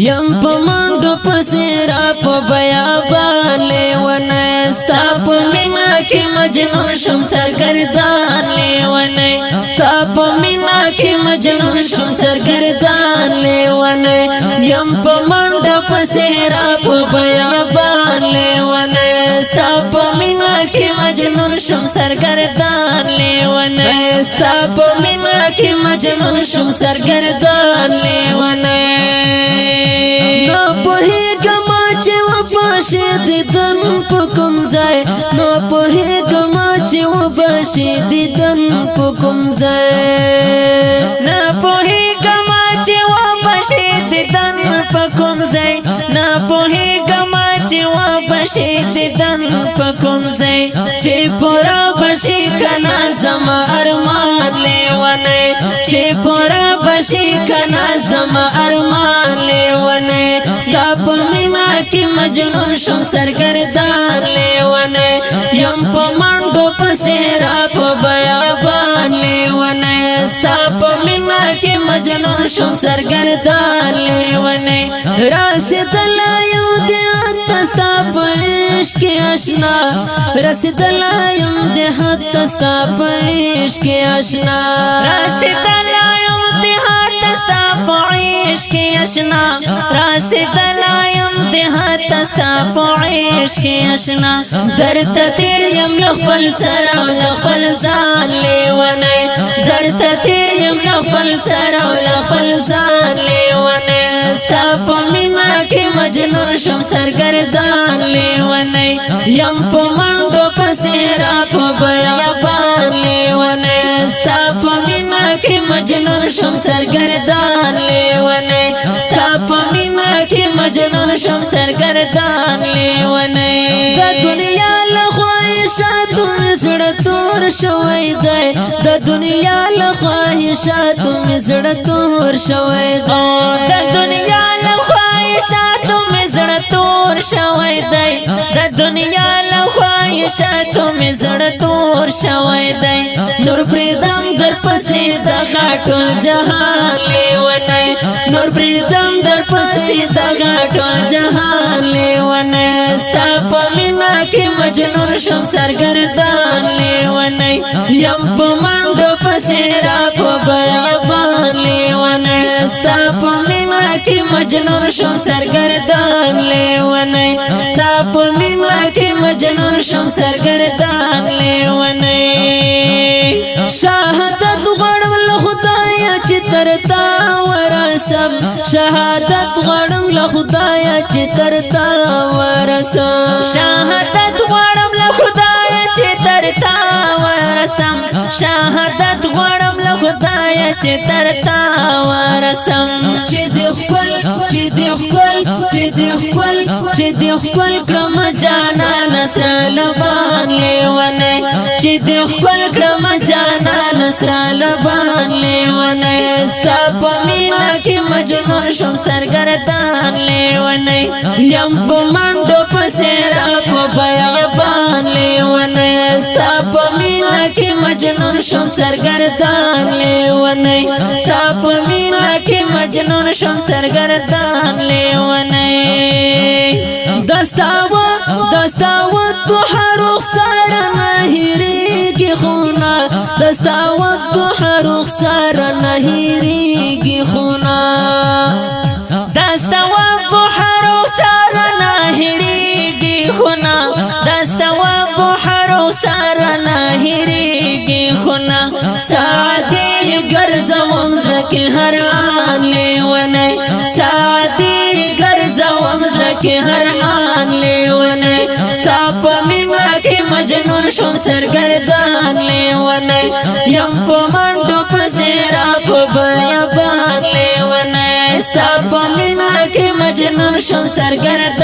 یم په منډو پسې را په بیابان لیونی ستا په مینا کې مجنون شم سرګردان لیونی ستا په مینا کې مجنون شم سرګردان لیونی یم په منډو پسې را په بیابان لیونی ستا په مینا کې مجنون شم سرګردان لیونی ستا په مینا کې مجنون شم سرګردان لیونی دیدن په کوم ځای نو پوهېږم چې وبشي دیدن په کوم ځای نه پوهېږم چې وبشي دیدن په کوم ځای نه پوهېږم چې وبشي دیدن په کوم ځای چې پورا بشي کنا زما ارمان لیونی چې پورا بشي کنا زما ارمان لیونی ستا په مینا کې مجنون شم سرګردان لیونی یم په منډو پسې را په بیابان لیونی ستا په مینا کې مجنون شم سرګردان لیونی رسېدلی یم د حد ستا په عشق اشنا رسېدلی یم د حد ستا په عشق اشنا رسېدلی یم د حد ستا په عشق اشنا رسېدلی یم د حد ستا په عشق اشنا درته تیر یم له خپل سر او له خپل ځان لیونی درته تیر یم له خپل سر او له خپل ځان لیونی ستا په مینا کې مجنون شم سرګردان لیونی یم په منډو پسې را په بیابان لیونی ستا په مینا کې مجنون شم سرګردان لیونی ستا په مینا کې مجنون شم سرګردان لیونی د دنیا له خواهشاتو مې زړه تور شوی دی د دنیا له خواهشاتو مې زړه تور شوی دی د دنیا له خواهشاتو مې زړه تور شوی دی د دنیا له خواهشاتو مې زړه تور شوی دی نور پریدم در پسې دغه ټول جهان لیونی نور پریدم در پسې دغه ټول جهان لیونی ستا په مینا کې مجنون شم سرګردان لیونی یم په منډو پسې را په بیابان لیونی ستا په مینا کې مجنون شم سرګردان لیونی ستا په مینا کې مجنون شم سرګردان لیونی شهادت غواړم له خدایه چې تر تا ورسم شهادت غواړم له خدایه چې تر تا ورسم شهادت غواړم له خدایه چې تر تا ورسم شهادت غواړم له خدایه چې تر تا ورسم چې دې خپل چې دې خپل چې دې خپل چې دې خپل کړم جانان سره لبان لیونی چې دې خپل کړم جانان سره لبان لیونی ستا په مینا کې مجنون شم سرګردان لیونی یم په منډو پسې را په بیابان لیونی ستا په مینا کې مجنون شم سرګردان لیونی ستا په مینا کې مجنون شم سرګردان لیونی دستاوه دوحه رخسار نه هېرېږي خونه دستاوه دوحه رخسار نه هېرېږي خونه دستاوه دوحه رخسار نه هېرېږي خونه دستاوه دوحه رخسار نه هېرېږي خونه ساعتې ګرځوم زړه کې هر آن لیونی ساعتې ګرځوم زړه کې هر آن لیونی ستا په مینا کې مجنون شم سرګردان لیونی یم په منډو پسې را په بیابان لیونی ستا په مینا کې مجنون شم سرګردان